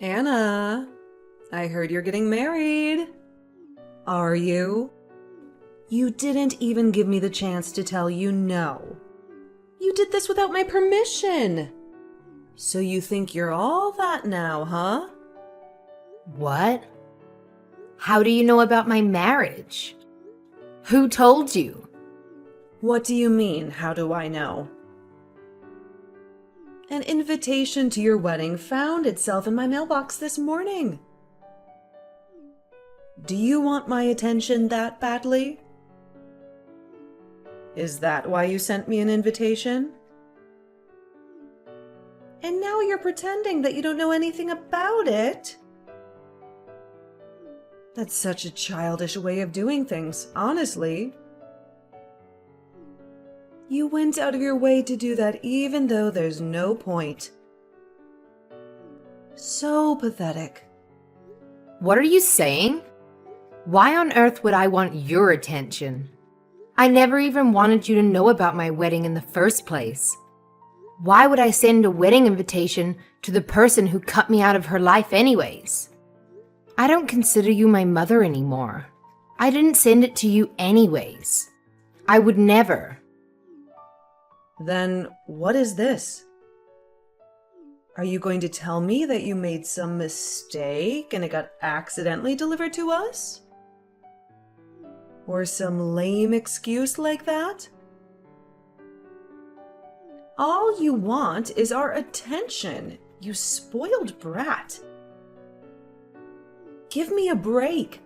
Anna, I heard you're getting married. Are you? You didn't even give me the chance to tell you no. You did this without my permission. So you think you're all that now, huh? What? How do you know about my marriage? Who told you? What do you mean, how do I know? An invitation to your wedding found itself in my mailbox this morning. Do you want my attention that badly? Is that why you sent me an invitation? And now you're pretending that you don't know anything about it? That's such a childish way of doing things, honestly. You went out of your way to do that even though there's no point. So pathetic. What are you saying? Why on earth would I want your attention? I never even wanted you to know about my wedding in the first place. Why would I send a wedding invitation to the person who cut me out of her life anyways? I don't consider you my mother anymore. I didn't send it to you anyways. I would never. Then what is this? Are you going to tell me that you made some mistake and it got accidentally delivered to us? Or some lame excuse like that? All you want is our attention, you spoiled brat. Give me a break.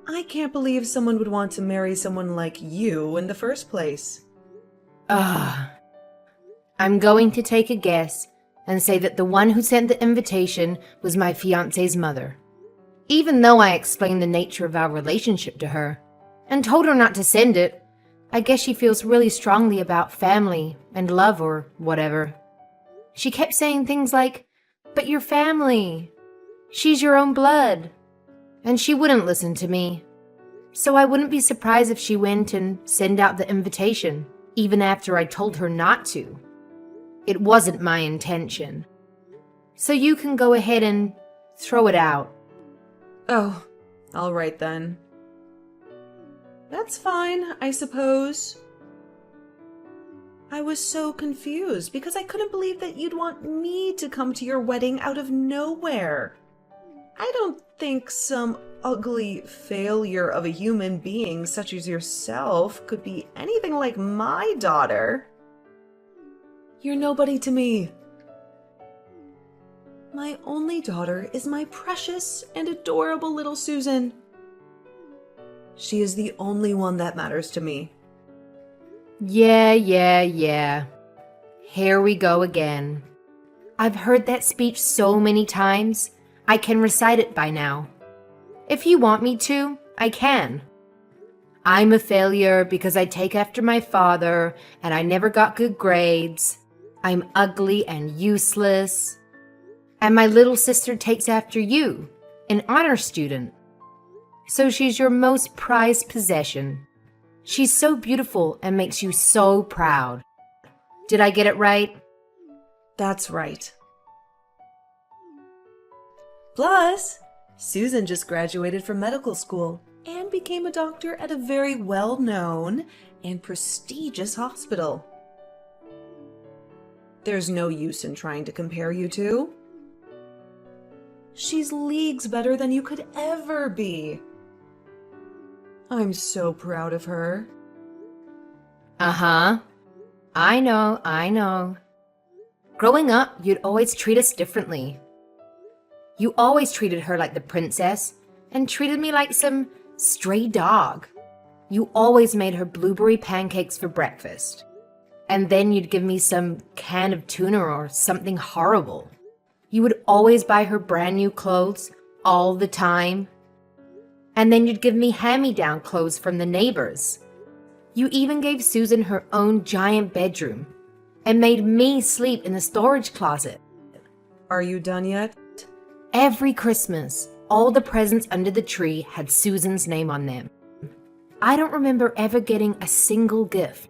I can't believe someone would want to marry someone like you in the first place. I'm going to take a guess and say that the one who sent the invitation was my fiancé's mother. Even though I explained the nature of our relationship to her and told her not to send it, I guess she feels really strongly about family and love or whatever. She kept saying things like, "But you're family. She's your own blood." And she wouldn't listen to me. So I wouldn't be surprised if she went and sent out the invitation, even after I told her not to. It wasn't my intention. So you can go ahead and throw it out. Oh, all right then. That's fine, I suppose. I was so confused because I couldn't believe that you'd want me to come to your wedding out of nowhere. I don't think some ugly failure of a human being such as yourself could be anything like my daughter. You're nobody to me. My only daughter is my precious and adorable little Susan. She is the only one that matters to me. Yeah. Here we go again. I've heard that speech so many times, I can recite it by now. If you want me to, I can. I'm a failure because I take after my father and I never got good grades. I'm ugly and useless. And my little sister takes after you, an honor student. So she's your most prized possession. She's so beautiful and makes you so proud. Did I get it right? That's right. Plus, Susan just graduated from medical school and became a doctor at a very well-known and prestigious hospital. There's no use in trying to compare you two. She's leagues better than you could ever be. I'm so proud of her. Uh-huh. I know. Growing up, you'd always treat us differently. You always treated her like the princess and treated me like some stray dog. You always made her blueberry pancakes for breakfast. And then you'd give me some can of tuna or something horrible. You would always buy her brand new clothes all the time. And then you'd give me hand-me-down clothes from the neighbors. You even gave Susan her own giant bedroom and made me sleep in the storage closet. Are you done yet? Every Christmas, all the presents under the tree had Susan's name on them. I don't remember ever getting a single gift.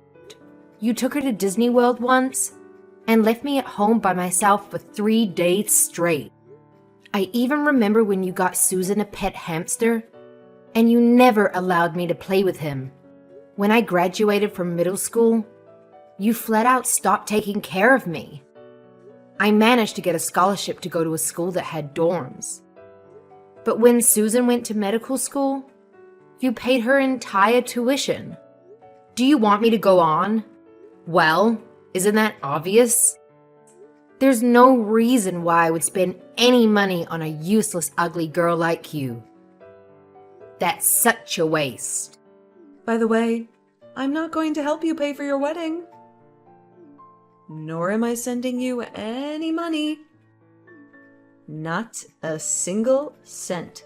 You took her to Disney World once, and left me at home by myself for 3 days straight. I even remember when you got Susan a pet hamster, and you never allowed me to play with him. When I graduated from middle school, you flat out stopped taking care of me. I managed to get a scholarship to go to a school that had dorms. But when Susan went to medical school, you paid her entire tuition. Do you want me to go on? Well, isn't that obvious? There's no reason why I would spend any money on a useless, ugly girl like you. That's such a waste. By the way, I'm not going to help you pay for your wedding. Nor am I sending you any money. Not a single cent.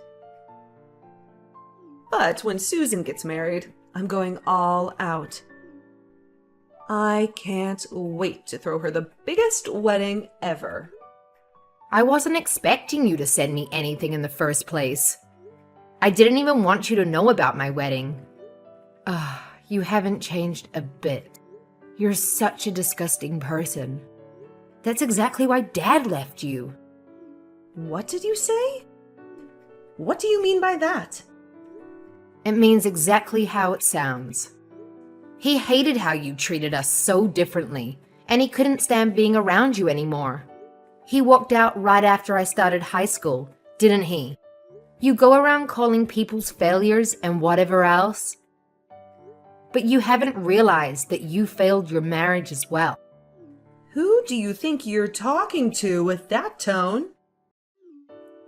But when Susan gets married, I'm going all out. I can't wait to throw her the biggest wedding ever. I wasn't expecting you to send me anything in the first place. I didn't even want you to know about my wedding. You haven't changed a bit. You're such a disgusting person. That's exactly why Dad left you. What did you say? What do you mean by that? It means exactly how it sounds. He hated how you treated us so differently, and he couldn't stand being around you anymore. He walked out right after I started high school, didn't he? You go around calling people's failures and whatever else. But you haven't realized that you failed your marriage as well. Who do you think you're talking to with that tone?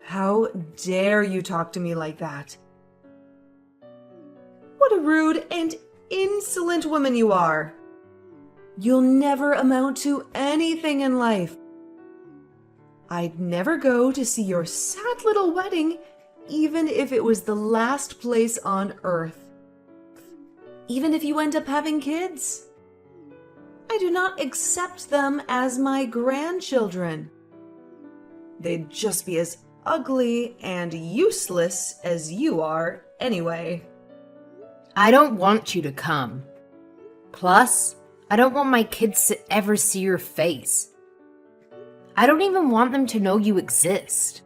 How dare you talk to me like that? What a rude and insolent woman you are. You'll never amount to anything in life. I'd never go to see your sad little wedding, even if it was the last place on earth. Even if you end up having kids. I do not accept them as my grandchildren. They'd just be as ugly and useless as you are anyway. I don't want you to come. Plus, I don't want my kids to ever see your face. I don't even want them to know you exist.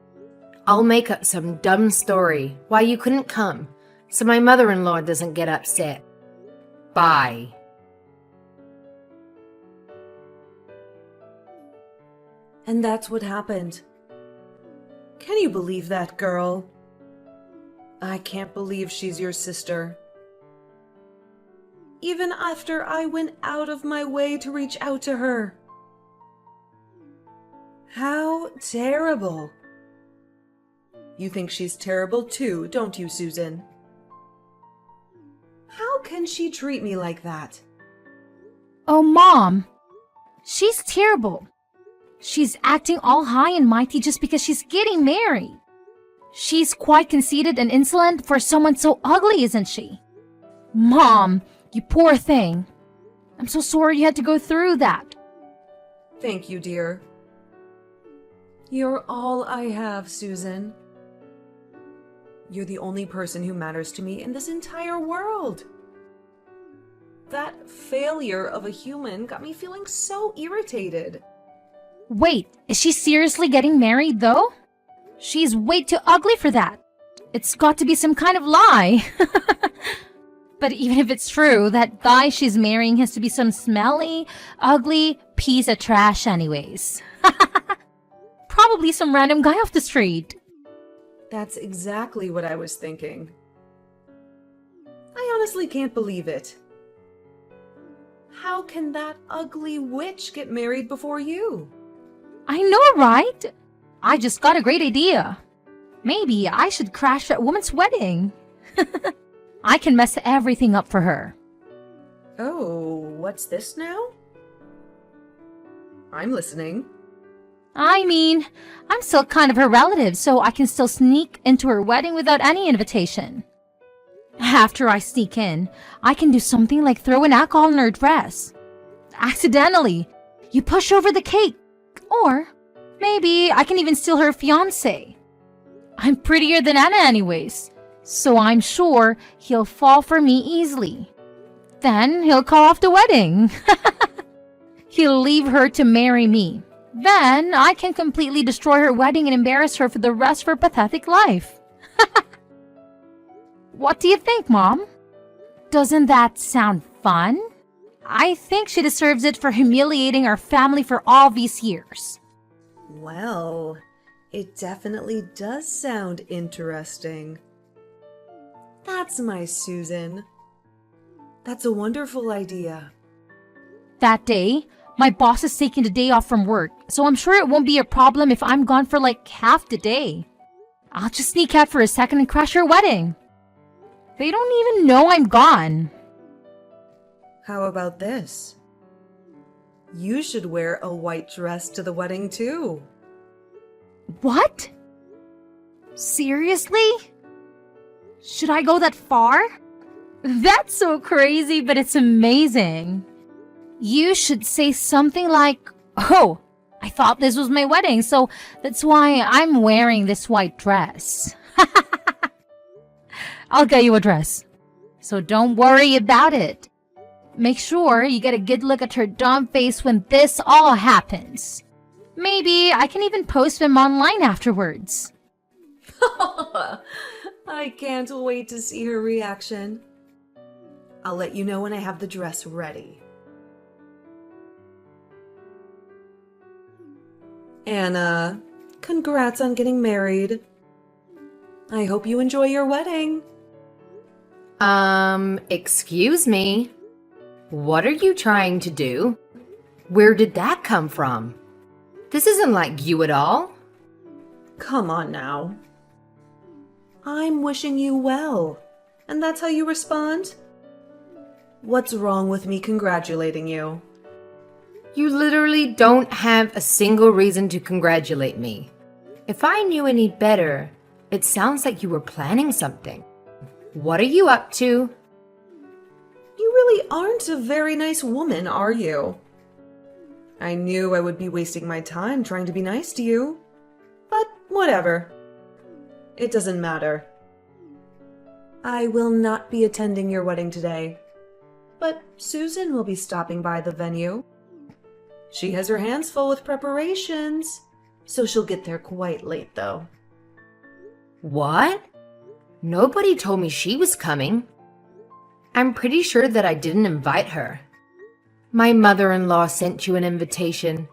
I'll make up some dumb story why you couldn't come, so my mother-in-law doesn't get upset. Bye. And that's what happened. Can you believe that, girl? I can't believe she's your sister. Even after I went out of my way to reach out to her. How terrible. You think she's terrible too, don't you, Susan? How can she treat me like that? Oh, Mom, she's terrible. She's acting all high and mighty just because she's getting married. She's quite conceited and insolent for someone so ugly, isn't she? Mom, you poor thing. I'm so sorry you had to go through that. Thank you, dear. You're all I have, Susan. You're the only person who matters to me in this entire world. That failure of a human got me feeling so irritated. Wait, is she seriously getting married though? She's way too ugly for that. It's got to be some kind of lie. But even if it's true, that guy she's marrying has to be some smelly, ugly piece of trash anyways. Probably some random guy off the street. That's exactly what I was thinking. I honestly can't believe it. How can that ugly witch get married before you? I know, right? I just got a great idea. Maybe I should crash that woman's wedding. I can mess everything up for her. Oh, what's this now? I'm listening. I mean, I'm still kind of her relative, so I can still sneak into her wedding without any invitation. After I sneak in, I can do something like throw an alcohol in her dress. Accidentally. You push over the cake. Or maybe I can even steal her fiancé. I'm prettier than Anna anyways, so I'm sure he'll fall for me easily. Then he'll call off the wedding. He'll leave her to marry me. Then I can completely destroy her wedding and embarrass her for the rest of her pathetic life. What do you think, Mom? Doesn't that sound fun? I think she deserves it for humiliating our family for all these years. Well, it definitely does sound interesting. That's my Susan. That's a wonderful idea. That day, my boss is taking the day off from work, so I'm sure it won't be a problem if I'm gone for like half the day. I'll just sneak out for a second and crash her wedding. They don't even know I'm gone. How about this? You should wear a white dress to the wedding too. What? Seriously? Should I go that far? That's so crazy, but it's amazing. You should say something like, "Oh, I thought this was my wedding, so that's why I'm wearing this white dress." I'll get you a dress, so don't worry about it. Make sure you get a good look at her dumb face when this all happens. Maybe I can even post them online afterwards. I can't wait to see her reaction. I'll let you know when I have the dress ready. Anna, congrats on getting married. I hope you enjoy your wedding. Excuse me? What are you trying to do? Where did that come from? This isn't like you at all. Come on now. I'm wishing you well, and that's how you respond? What's wrong with me congratulating you? You literally don't have a single reason to congratulate me. If I knew any better, it sounds like you were planning something. What are you up to? You really aren't a very nice woman, are you? I knew I would be wasting my time trying to be nice to you. But whatever. It doesn't matter. I will not be attending your wedding today. But Susan will be stopping by the venue. She has her hands full with preparations, so she'll get there quite late though. What? Nobody told me she was coming. I'm pretty sure that I didn't invite her. My mother-in-law sent you an invitation,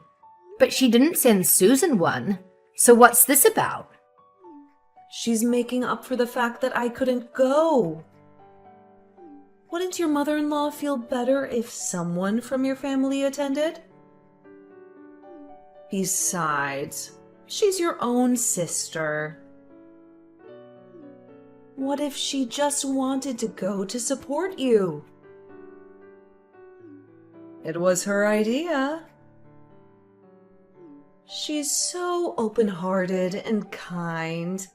but she didn't send Susan one. So what's this about? She's making up for the fact that I couldn't go. Wouldn't your mother-in-law feel better if someone from your family attended? Besides, she's your own sister. What if she just wanted to go to support you? It was her idea. She's so open-hearted and kind,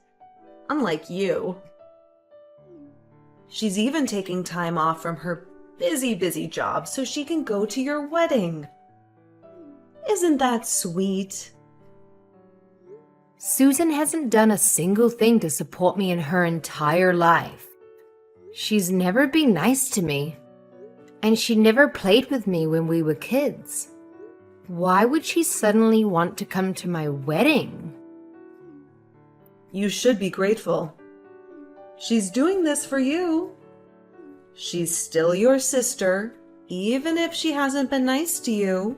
unlike you. She's even taking time off from her busy job so she can go to your wedding. Isn't that sweet? Susan hasn't done a single thing to support me in her entire life. She's never been nice to me, and she never played with me when we were kids. Why would she suddenly want to come to my wedding? You should be grateful. She's doing this for you. She's still your sister, even if she hasn't been nice to you.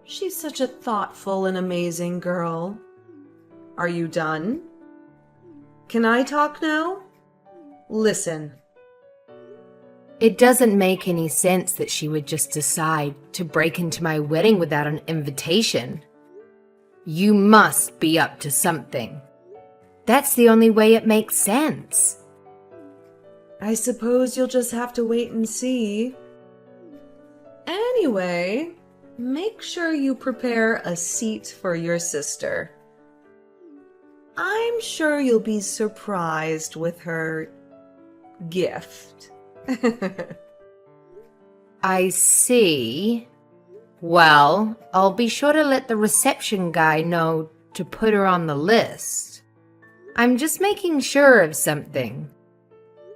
She's such a thoughtful and amazing girl. Are you done? Can I talk now? Listen. It doesn't make any sense that she would just decide to break into my wedding without an invitation. You must be up to something. That's the only way it makes sense. I suppose you'll just have to wait and see. Anyway, make sure you prepare a seat for your sister. I'm sure you'll be surprised with her gift. I see. Well, I'll be sure to let the reception guy know to put her on the list. I'm just making sure of something.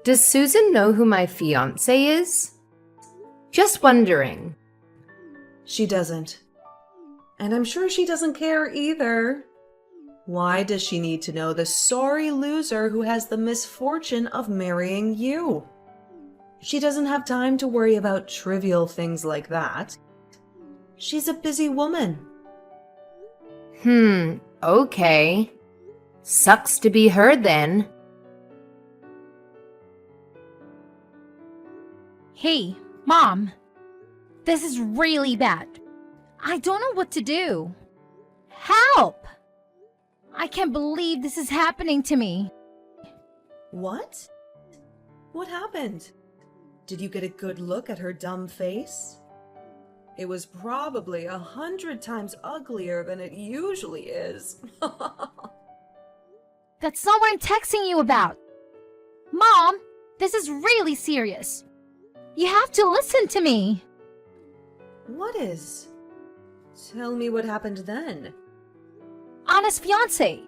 Does Susan know who my fiancé is? Just wondering. She doesn't. And I'm sure she doesn't care either. Why does she need to know the sorry loser who has the misfortune of marrying you? She doesn't have time to worry about trivial things like that. She's a busy woman. Okay. Sucks to be her then. Hey, Mom. This is really bad. I don't know what to do. Help! I can't believe this is happening to me. What? What happened? Did you get a good look at her dumb face? It was probably 100 times uglier than it usually is. That's not what I'm texting you about. Mom, this is really serious. You have to listen to me. What is? Tell me what happened then. Anna's fiance.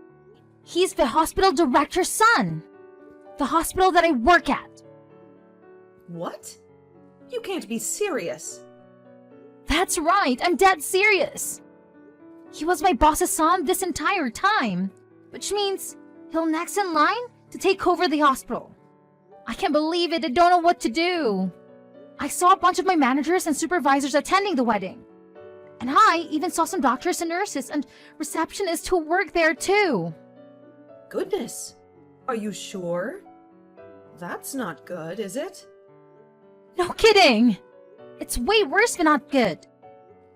He's the hospital director's son. The hospital that I work at. What? You can't be serious. That's right, I'm dead serious. He was my boss's son this entire time, which means he'll next in line to take over the hospital. I can't believe it, I don't know what to do. I saw a bunch of my managers and supervisors attending the wedding. And I even saw some doctors and nurses and receptionists who work there too. Goodness. Are you sure? That's not good, is it? No kidding! It's way worse than not good.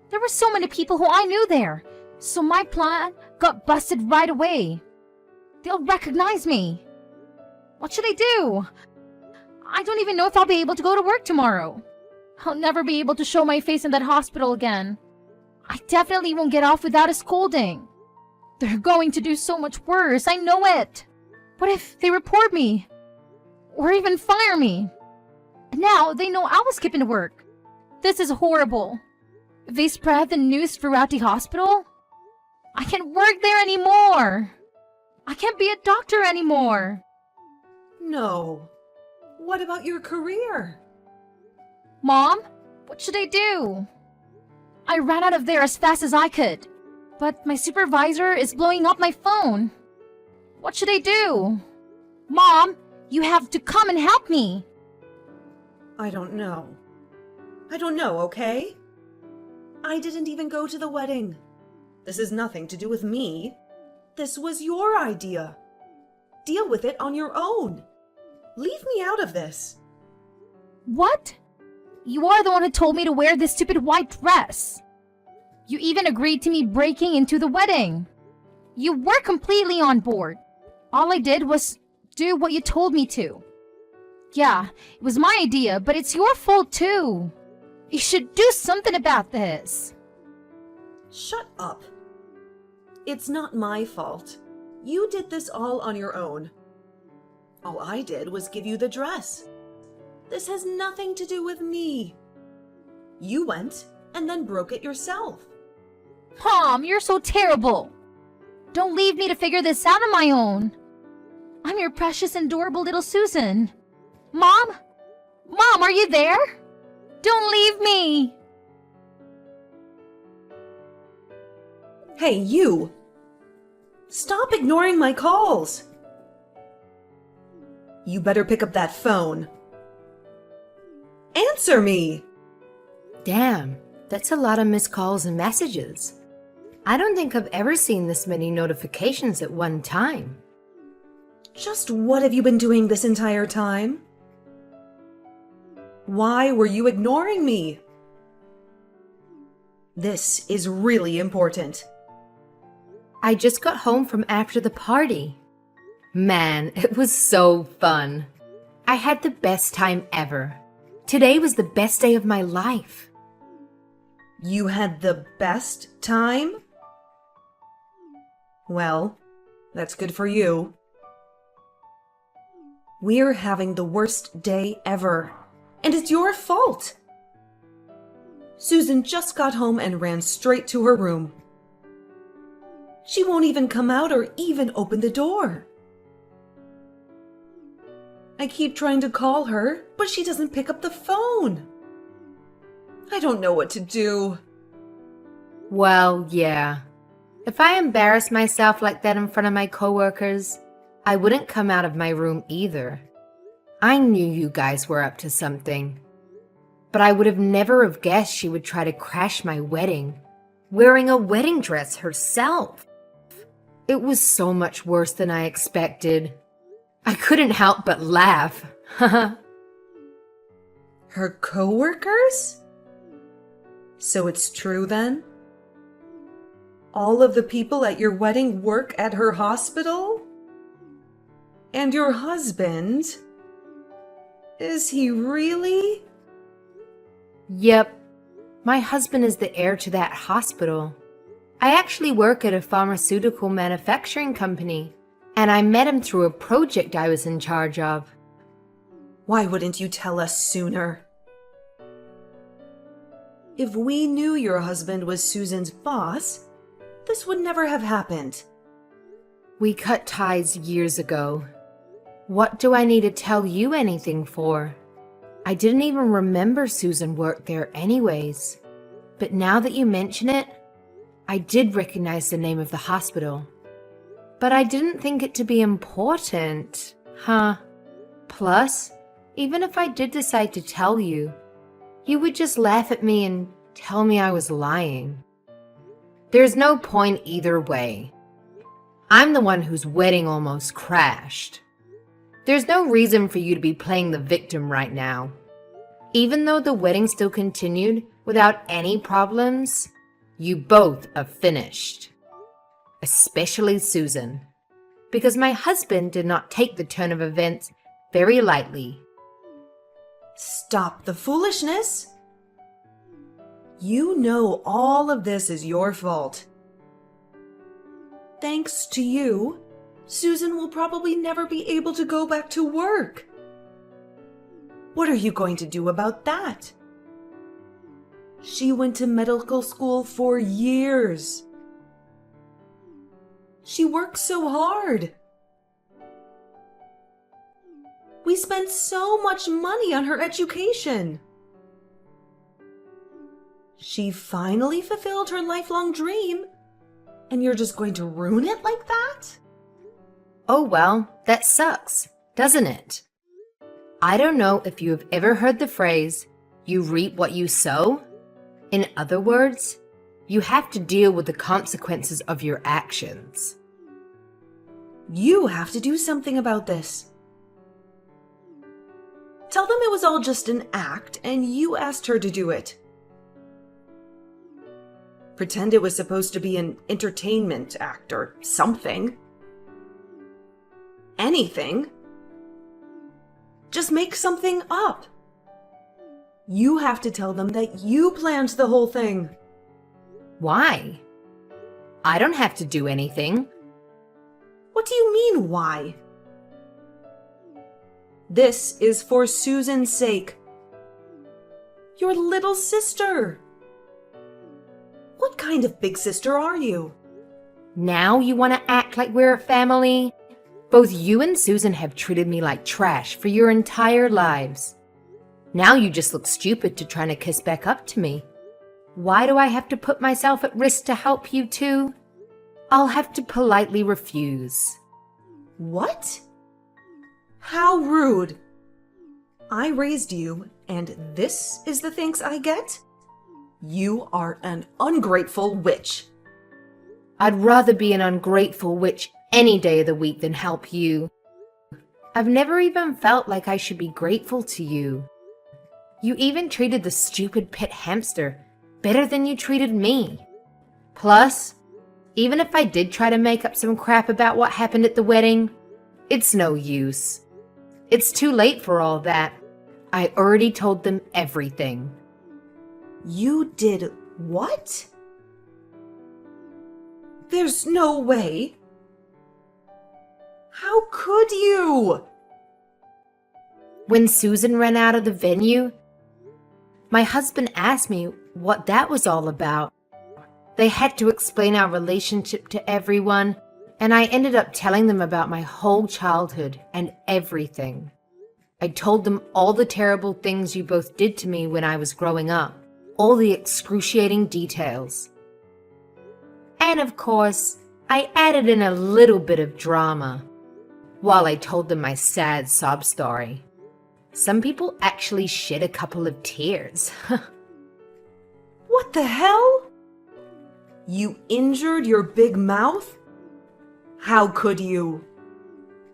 There were so many people who I knew there, so my plan got busted right away. They'll recognize me. What should I do? I don't even know if I'll be able to go to work tomorrow. I'll never be able to show my face in that hospital again. I definitely won't get off without a scolding. They're going to do so much worse, I know it. What if they report me? Or even fire me? And now they know I was skipping to work. This is horrible. If they spread the news throughout the hospital, I can't work there anymore. I can't be a doctor anymore. No. What about your career? Mom, what should I do? I ran out of there as fast as I could, but my supervisor is blowing up my phone. What should I do? Mom, you have to come and help me. I don't know. I don't know, okay? I didn't even go to the wedding. This has nothing to do with me. This was your idea. Deal with it on your own. Leave me out of this. What? You are the one who told me to wear this stupid white dress. You even agreed to me breaking into the wedding. You were completely on board. All I did was do what you told me to. Yeah, it was my idea, but it's your fault too. You should do something about this. Shut up. It's not my fault. You did this all on your own. All I did was give you the dress. This has nothing to do with me. You went and then broke it yourself. Mom, you're so terrible. Don't leave me to figure this out on my own. I'm your precious and adorable little Susan. Mom? Mom, are you there? Don't leave me. Hey, you! Stop ignoring my calls! You better pick up that phone. Answer me! Damn, that's a lot of missed calls and messages. I don't think I've ever seen this many notifications at one time. Just what have you been doing this entire time? Why were you ignoring me? This is really important. I just got home from after the party. Man, it was so fun. I had the best time ever. Today was the best day of my life. You had the best time? Well, that's good for you. We're having the worst day ever, and it's your fault. Susan just got home and ran straight to her room. She won't even come out or even open the door. I keep trying to call her, but she doesn't pick up the phone. I don't know what to do. Well, yeah. If I embarrassed myself like that in front of my coworkers, I wouldn't come out of my room either. I knew you guys were up to something. But I would have never have guessed she would try to crash my wedding, wearing a wedding dress herself. It was so much worse than I expected. I couldn't help but laugh. Her coworkers? So it's true then? All of the people at your wedding work at her hospital? And your husband? Is he really? Yep, my husband is the heir to that hospital. I actually work at a pharmaceutical manufacturing company, and I met him through a project I was in charge of. Why wouldn't you tell us sooner? If we knew your husband was Susan's boss, this would never have happened. We cut ties years ago. What do I need to tell you anything for? I didn't even remember Susan worked there anyways. But now that you mention it, I did recognize the name of the hospital. But I didn't think it to be important, huh? Plus, even if I did decide to tell you, you would just laugh at me and tell me I was lying. There's no point either way. I'm the one whose wedding almost crashed. There's no reason for you to be playing the victim right now. Even though the wedding still continued without any problems, you both are finished. Especially Susan, because my husband did not take the turn of events very lightly. Stop the foolishness! You know all of this is your fault. Thanks to you, Susan will probably never be able to go back to work. What are you going to do about that? She went to medical school for years. She worked so hard. We spent so much money on her education. She finally fulfilled her lifelong dream, and you're just going to ruin it like that? Oh well, that sucks, doesn't it? I don't know if you have ever heard the phrase, you reap what you sow? In other words, you have to deal with the consequences of your actions. You have to do something about this. Tell them it was all just an act and you asked her to do it. Pretend it was supposed to be an entertainment act or something. Anything. Just make something up. You have to tell them that you planned the whole thing. Why? I don't have to do anything. What do you mean, why? This is for Susan's sake. Your little sister. What kind of big sister are you? Now you want to act like we're a family? Both you and Susan have treated me like trash for your entire lives. Now you just look stupid to trying to kiss back up to me. Why do I have to put myself at risk to help you too? I'll have to politely refuse. What? How rude. I raised you, and this is the thanks I get? You are an ungrateful witch. I'd rather be an ungrateful witch any day of the week than help you. I've never even felt like I should be grateful to you. You even treated the stupid pet hamster better than you treated me. Plus, even if I did try to make up some crap about what happened at the wedding, it's no use. It's too late for all that. I already told them everything. You did what? There's no way. How could you? When Susan ran out of the venue, my husband asked me what that was all about. They had to explain our relationship to everyone, and I ended up telling them about my whole childhood and everything. I told them all the terrible things you both did to me when I was growing up, all the excruciating details. And of course, I added in a little bit of drama while I told them my sad sob story. Some people actually shed a couple of tears. What the hell? You injured your big mouth? How could you?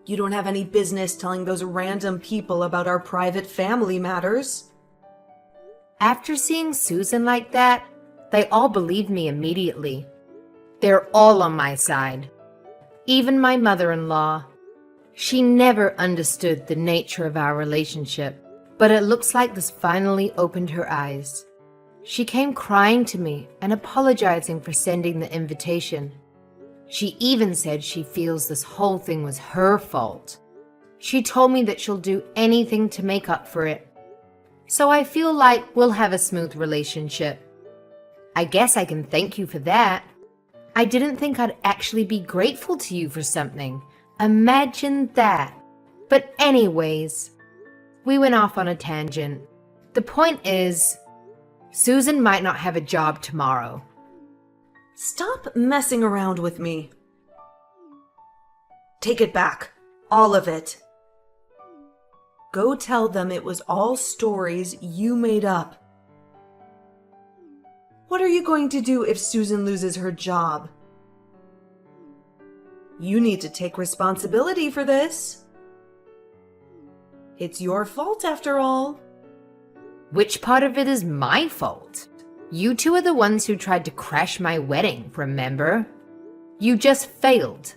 You don't have any business telling those random people about our private family matters. After seeing Susan like that, they all believed me immediately. They're all on my side. Even my mother-in-law. She never understood the nature of our relationship, but it looks like this finally opened her eyes. She came crying to me and apologizing for sending the invitation. She even said she feels this whole thing was her fault. She told me that she'll do anything to make up for it. So I feel like we'll have a smooth relationship. I guess I can thank you for that. I didn't think I'd actually be grateful to you for something. Imagine that. But anyways, we went off on a tangent. The point is, Susan might not have a job tomorrow. Stop messing around with me. Take it back. All of it. Go tell them it was all stories you made up. What are you going to do if Susan loses her job? You need to take responsibility for this. It's your fault after all. Which part of it is my fault? You two are the ones who tried to crash my wedding, remember? You just failed.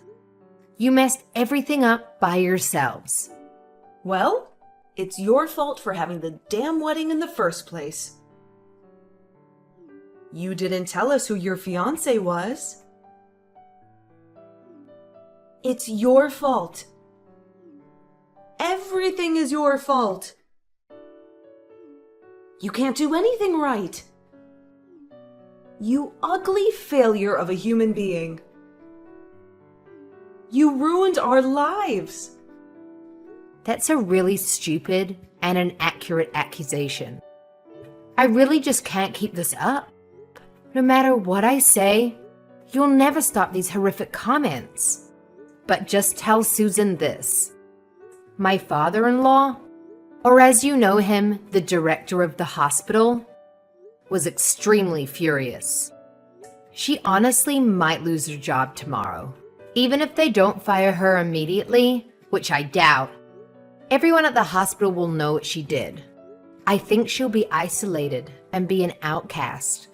You messed everything up by yourselves. Well, it's your fault for having the damn wedding in the first place. You didn't tell us who your fiancé was. It's your fault. Everything is your fault. You can't do anything right. You ugly failure of a human being. You ruined our lives. That's a really stupid and inaccurate accusation. I really just can't keep this up. No matter what I say, you'll never stop these horrific comments. But just tell Susan this. My father-in-law, or as you know him, the director of the hospital, was extremely furious. She honestly might lose her job tomorrow. Even if they don't fire her immediately, which I doubt, everyone at the hospital will know what she did. I think she'll be isolated and be an outcast.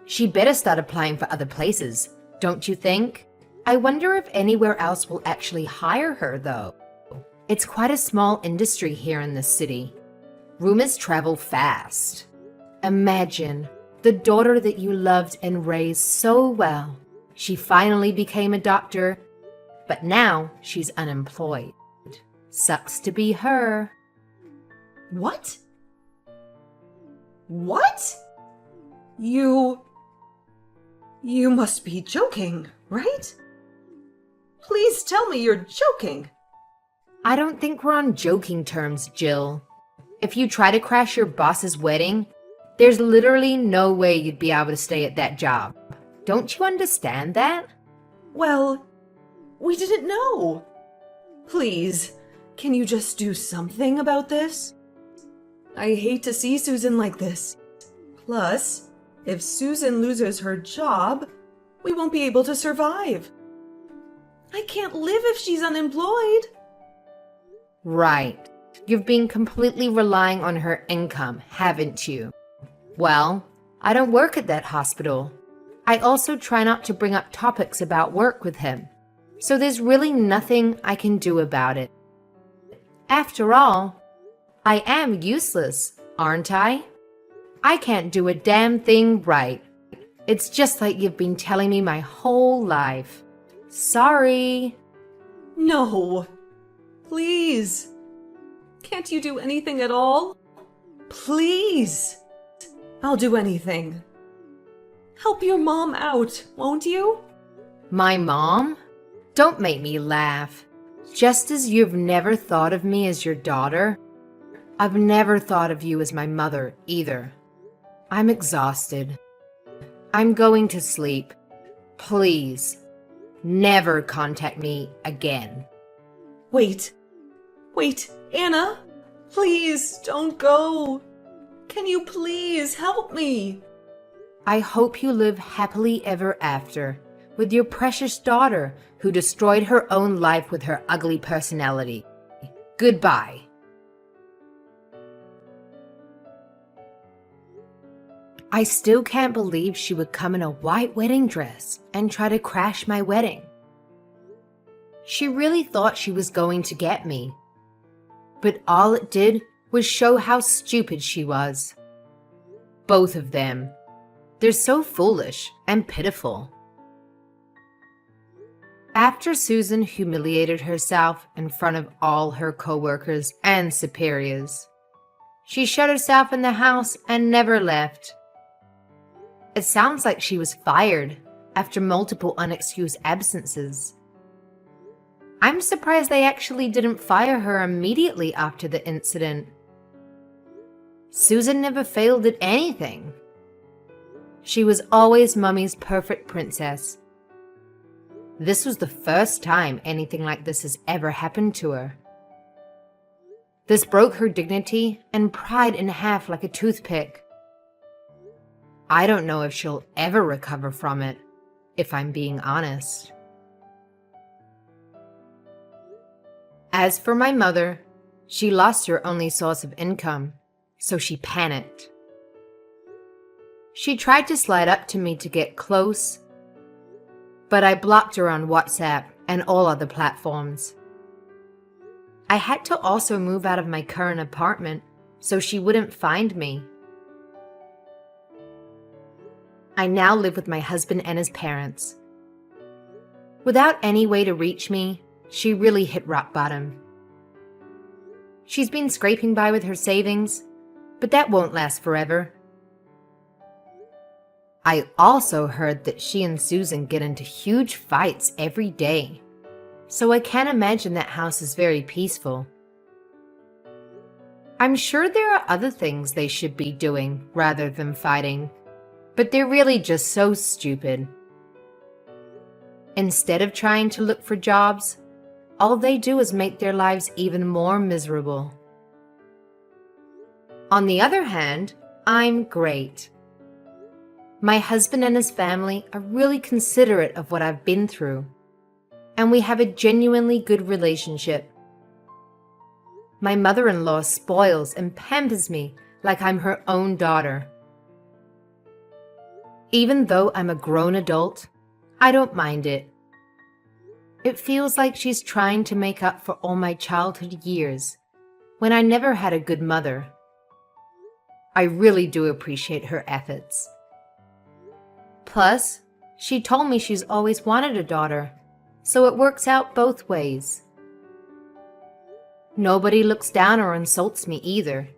She better start applying for other places, don't you think? I wonder if anywhere else will actually hire her, though. It's quite a small industry here in this city. Rumors travel fast. Imagine the daughter that you loved and raised so well. She finally became a doctor, but now she's unemployed. Sucks to be her. What? What? You must be joking, right? Please tell me you're joking. I don't think we're on joking terms, Jill. If you try to crash your boss's wedding, there's literally no way you'd be able to stay at that job. Don't you understand that? Well, we didn't know. Please, can you just do something about this? I hate to see Susan like this. Plus, if Susan loses her job, we won't be able to survive. I can't live if she's unemployed. Right. You've been completely relying on her income, haven't you? Well, I don't work at that hospital. I also try not to bring up topics about work with him. So there's really nothing I can do about it. After all, I am useless, aren't I? I can't do a damn thing right. It's just like you've been telling me my whole life. Sorry. No. Please. Can't you do anything at all? Please. I'll do anything. Help your mom out, won't you? My mom? Don't make me laugh. Just as you've never thought of me as your daughter, I've never thought of you as my mother either. I'm exhausted. I'm going to sleep. Please, never contact me again. Wait, Anna, please don't go. Can you please help me? I hope you live happily ever after with your precious daughter who destroyed her own life with her ugly personality. Goodbye. I still can't believe she would come in a white wedding dress and try to crash my wedding. She really thought she was going to get me. But all it did was show how stupid she was. Both of them. They're so foolish and pitiful. After Susan humiliated herself in front of all her coworkers and superiors, she shut herself in the house and never left. It sounds like she was fired after multiple unexcused absences. I'm surprised they actually didn't fire her immediately after the incident. Susan never failed at anything. She was always Mummy's perfect princess. This was the first time anything like this has ever happened to her. This broke her dignity and pride in half like a toothpick. I don't know if she'll ever recover from it, if I'm being honest. As for my mother, she lost her only source of income, so she panicked. She tried to slide up to me to get close, but I blocked her on WhatsApp and all other platforms. I had to also move out of my current apartment so she wouldn't find me. I now live with my husband and his parents. Without any way to reach me, she really hit rock bottom. She's been scraping by with her savings, but that won't last forever. I also heard that she and Susan get into huge fights every day, so I can't imagine that house is very peaceful. I'm sure there are other things they should be doing rather than fighting, but they're really just so stupid. Instead of trying to look for jobs, all they do is make their lives even more miserable. On the other hand, I'm great. My husband and his family are really considerate of what I've been through, and we have a genuinely good relationship. My mother-in-law spoils and pampers me like I'm her own daughter. Even though I'm a grown adult, I don't mind it. It feels like she's trying to make up for all my childhood years, when I never had a good mother. I really do appreciate her efforts. Plus, she told me she's always wanted a daughter, so it works out both ways. Nobody looks down or insults me either.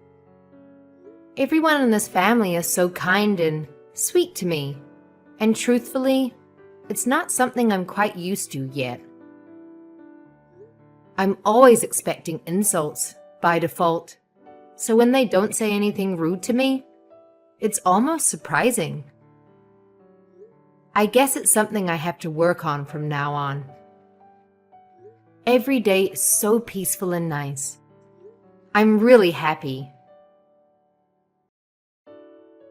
Everyone in this family is so kind and sweet to me, and truthfully, it's not something I'm quite used to yet. I'm always expecting insults by default, so when they don't say anything rude to me, it's almost surprising. I guess it's something I have to work on from now on. Every day is so peaceful and nice. I'm really happy.